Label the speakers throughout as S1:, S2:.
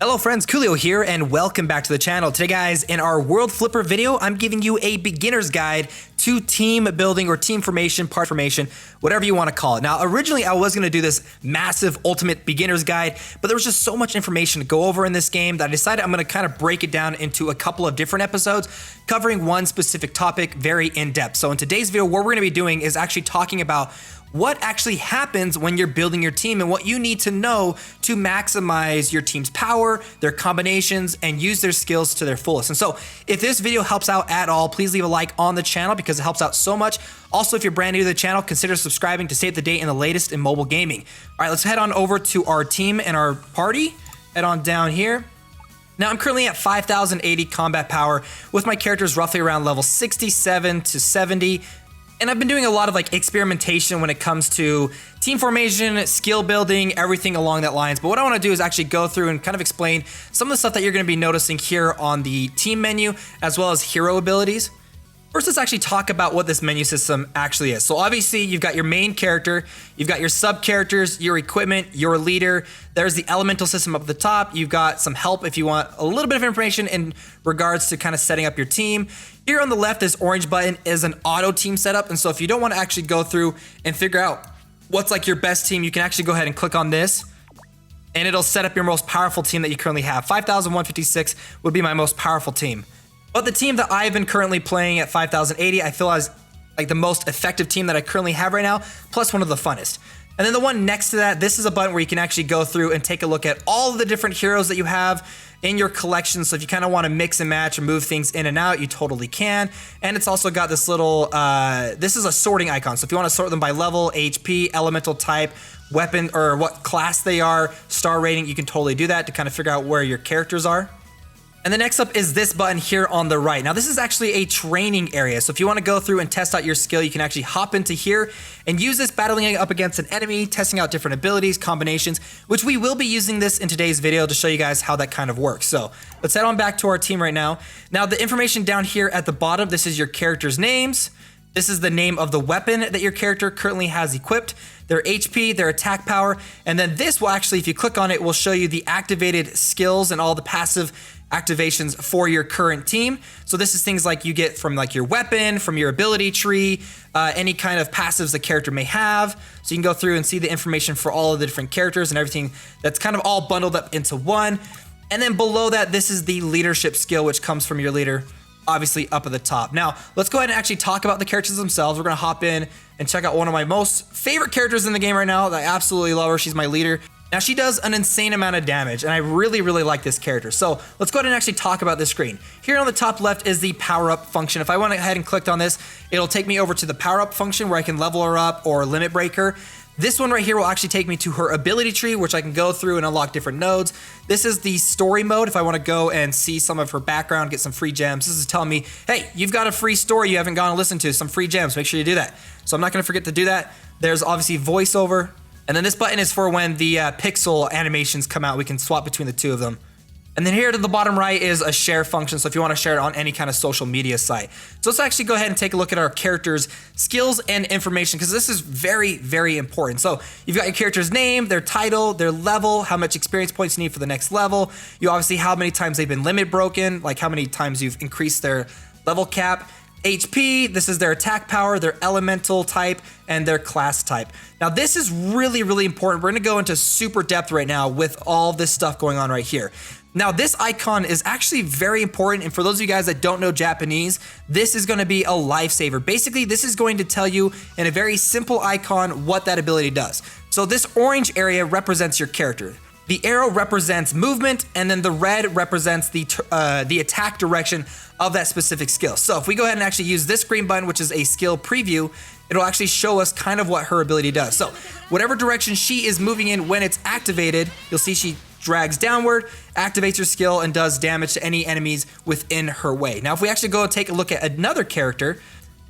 S1: Hello friends, Koolio here and welcome back to the channel. Today guys, in our World Flipper video, I'm giving you a beginner's guide to team building or team formation, part formation, whatever you want to call it. Now originally I was going to do this massive ultimate beginner's guide, but there was just so much information to go over in this game that I decided I'm going to kind of break it down into a couple of different episodes covering one specific topic very in depth. So in today's video, what we're going to be doing is actually talking about what actually happens when you're building your team and what you need to know to maximize your team's power, their combinations, and use their skills to their fullest. And so if this video helps out at all, please leave a like on the channel because it helps out so much. Also, if you're brand new to the channel, consider subscribing to stay up to date in the latest in mobile gaming. All right, let's head on over to our team and our party. Head on down here. Now I'm currently at 5,080 combat power with my characters roughly around level 67 to 70. And I've been doing a lot of experimentation when it comes to team formation, skill building, everything along that lines. But what I want to do is actually go through and kind of explain some of the stuff that you're going to be noticing here on the team menu, as well as hero abilities. First, let's actually talk about what this menu system actually is. So obviously you've got your main character, you've got your sub characters, your equipment, your leader. There's the elemental system up at the top. You've got some help if you want a little bit of information in regards to kind of setting up your team. Here on the left, this orange button is an auto team setup. And so if you don't want to actually go through and figure out what's your best team, you can actually go ahead and click on this and it'll set up your most powerful team that you currently have. 5,156 would be my most powerful team. But the team that I've been currently playing at 5,080, I feel is the most effective team that I currently have right now, plus one of the funnest. And then the one next to that, this is a button where you can actually go through and take a look at all of the different heroes that you have in your collection. So if you kind of want to mix and match and move things in and out, you totally can. And it's also got this little, this is a sorting icon. So if you want to sort them by level, HP, elemental type, weapon, or what class they are, star rating, you can totally do that to kind of figure out where your characters are. And the next up is this button here on the right. Now this is actually a training area. So if you want to go through and test out your skill, you can actually hop into here and use this battling up against an enemy, testing out different abilities, combinations, which we will be using this in today's video to show you guys how that kind of works. So let's head on back to our team right now. Now the information down here at the bottom, this is your character's names. This is the name of the weapon that your character currently has equipped, their HP, their attack power, and then this will actually, if you click on it, will show you the activated skills and all the passive activations for your current team. So this is things like you get from your weapon, from your ability tree, any kind of passives the character may have. So you can go through and see the information for all of the different characters and everything that's kind of all bundled up into one. And then below that, this is the leadership skill, which comes from your leader, obviously up at the top. Now, let's go ahead and actually talk about the characters themselves. We're gonna hop in and check out one of my most favorite characters in the game right now. I absolutely love her. She's my leader. Now she does an insane amount of damage and I really like this character. So let's go ahead and actually talk about this screen. Here on the top left is the power up function. If I went ahead and clicked on this, it'll take me over to the power up function where I can level her up or limit break her. This one right here will actually take me to her ability tree, which I can go through and unlock different nodes. This is the story mode. If I want to go and see some of her background, get some free gems. This is telling me, hey, you've got a free story you haven't gone and listened to, some free gems. Make sure you do that. So I'm not going to forget to do that. There's obviously voiceover. And then this button is for when the pixel animations come out, we can swap between the two of them. And then here to the bottom right is a share function. So if you want to share it on any kind of social media site. So let's actually go ahead and take a look at our characters' skills and information because this is very important. So you've got your character's name, their title, their level, how much experience points you need for the next level. You obviously how many times they've been limit broken, like how many times you've increased their level cap. HP, this is their attack power, their elemental type, and their class type. Now this is really important. We're gonna go into super depth right now with all this stuff going on right here. Now this icon is actually very important, and for those of you guys that don't know Japanese, this is gonna be a lifesaver. Basically, this is going to tell you in a very simple icon what that ability does. So this orange area represents your character. The arrow represents movement, and then the red represents the attack direction of that specific skill. So if we go ahead and actually use this green button, which is a skill preview, it'll actually show us kind of what her ability does. So whatever direction she is moving in when it's activated, you'll see she drags downward, activates her skill, and does damage to any enemies within her way. Now if we actually go take a look at another character,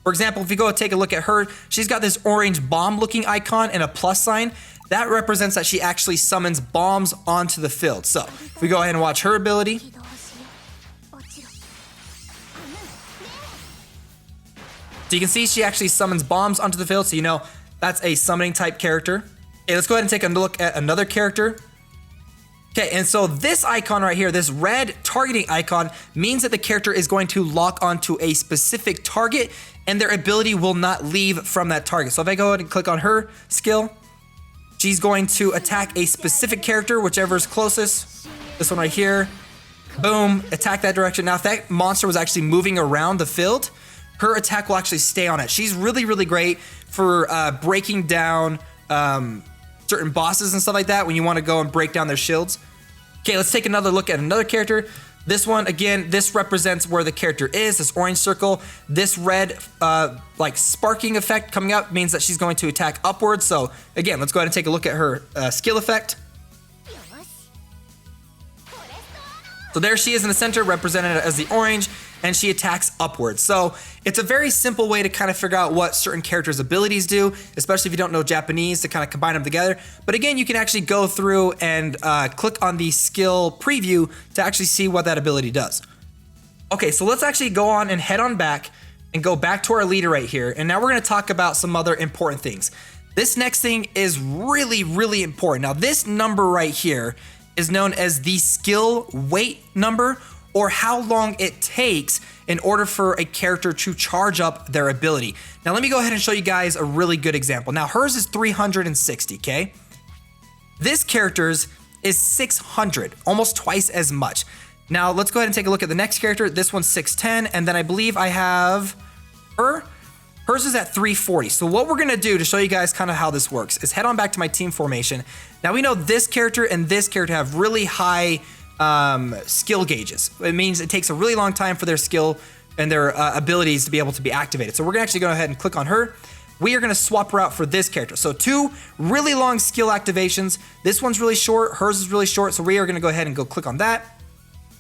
S1: for example, if you go take a look at her, she's got this orange bomb looking icon and a plus sign. That represents that she actually summons bombs onto the field. So if we go ahead and watch her ability. So you can see she actually summons bombs onto the field, so you know that's a summoning type character. Okay, let's go ahead and take a look at another character. Okay, and so this icon right here, this red targeting icon, means that the character is going to lock onto a specific target and their ability will not leave from that target. So if I go ahead and click on her skill, she's going to attack a specific character, whichever is closest. This one right here. Boom, attack that direction. Now, if that monster was actually moving around the field, her attack will actually stay on it. She's really, really great for breaking down certain bosses and stuff like that when you want to go and break down their shields. Okay, let's take another look at another character. This one, again, this represents where the character is, this orange circle. This red, like sparking effect coming up means that she's going to attack upwards. So again, let's go ahead and take a look at her skill effect. So there she is in the center, represented as the orange, and she attacks upwards. So it's a very simple way to kind of figure out what certain characters' abilities do, especially if you don't know Japanese, to kind of combine them together. But again, you can actually go through and click on the skill preview to actually see what that ability does. Okay, so let's actually go on and head on back and go back to our leader right here. And now we're gonna talk about some other important things. This next thing is really, really important. Now this number right here is known as the skill weight number, or how long it takes in order for a character to charge up their ability. Now let me go ahead and show you guys a really good example. Now hers is 360, okay? This character's is 600, almost twice as much. Now let's go ahead and take a look at the next character. This one's 610, and then I believe I have her. Hers is at 340. So what we're gonna do to show you guys kind of how this works is head on back to my team formation. Now we know this character and this character have really high skill gauges. It means it takes a really long time for their skill and their abilities to be able to be activated. So we're gonna actually go ahead and click on her. We are gonna swap her out for this character. So two really long skill activations. This one's really short, hers is really short. So we are gonna go ahead and go click on that,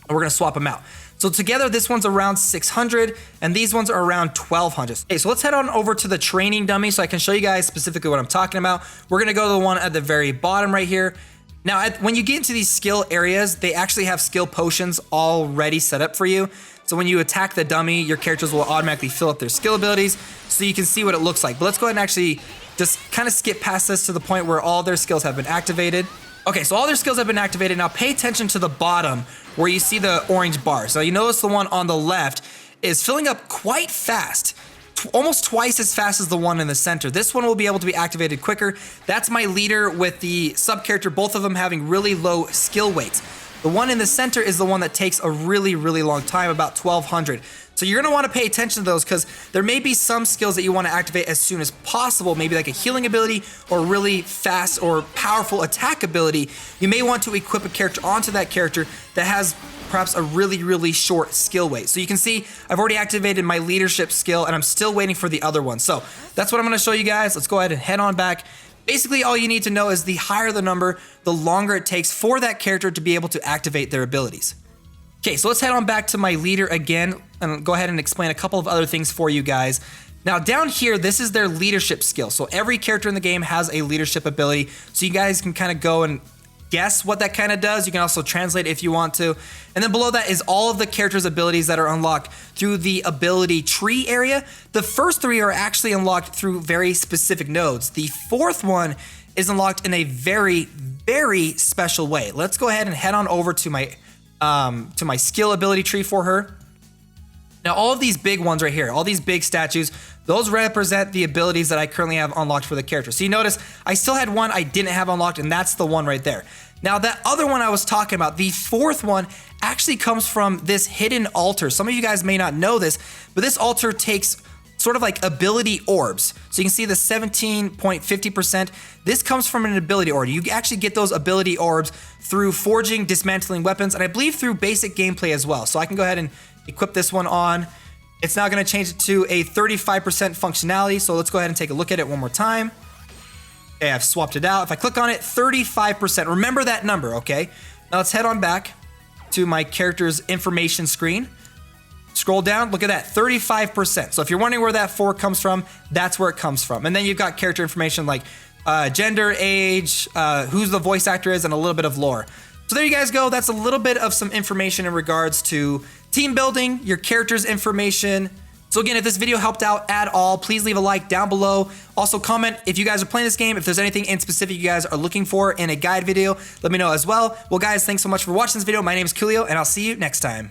S1: and we're gonna swap them out. So together, this one's around 600, and these ones are around 1200. Okay, so let's head on over to the training dummy so I can show you guys specifically what I'm talking about. We're gonna go to the one at the very bottom right here. Now, when you get into these skill areas, they actually have skill potions already set up for you. So when you attack the dummy, your characters will automatically fill up their skill abilities so you can see what it looks like. But let's go ahead and actually just kind of skip past this to the point where all their skills have been activated. Okay, so all their skills have been activated. Now pay attention to the bottom where you see the orange bar. So you notice the one on the left is filling up quite fast, almost twice as fast as the one in the center. This one will be able to be activated quicker. That's my leader with the sub character, both of them having really low skill weights. The one in the center is the one that takes a really, really long time, about 1200. So you're gonna wanna pay attention to those because there may be some skills that you wanna activate as soon as possible, maybe like a healing ability or really fast or powerful attack ability. You may want to equip a character onto that character that has perhaps a really, really short skill weight. So you can see I've already activated my leadership skill and I'm still waiting for the other one. So that's what I'm gonna show you guys. Let's go ahead and head on back. Basically, all you need to know is the higher the number, the longer it takes for that character to be able to activate their abilities. Okay, so let's head on back to my leader again and go ahead and explain a couple of other things for you guys. Now down here, this is their leadership skill. So every character in the game has a leadership ability. So you guys can kind of go and guess what that kind of does. You can also translate if you want to. And then below that is all of the characters' abilities that are unlocked through the ability tree area. The first three are actually unlocked through very specific nodes. The fourth one is unlocked in a very, very special way. Let's go ahead and head on over to my skill ability tree for her. Now all of these big ones right here, all these big statues, those represent the abilities that I currently have unlocked for the character. So you notice I still had one I didn't have unlocked, and that's the one right there. Now that other one I was talking about, the fourth one, actually comes from this hidden altar. Some of you guys may not know this, but this altar takes sort of like ability orbs. So you can see the 17.50%. This comes from an ability orb. You actually get those ability orbs through forging, dismantling weapons, and I believe through basic gameplay as well. So I can go ahead and equip this one on. It's now gonna change it to a 35% functionality. So let's go ahead and take a look at it one more time. Okay, I've swapped it out. If I click on it, 35%. Remember that number, okay? Now let's head on back to my character's information screen. Scroll down, look at that, 35%. So if you're wondering where that 4 comes from, that's where it comes from. And then you've got character information like gender, age, who's the voice actor is, and a little bit of lore. So there you guys go. That's a little bit of some information in regards to team building, your character's information, So again, if this video helped out at all, please leave a like down below. Also comment if you guys are playing this game, if there's anything in specific you guys are looking for in a guide video, let me know as well. Well guys, thanks so much for watching this video. My name is Koolio, and I'll see you next time.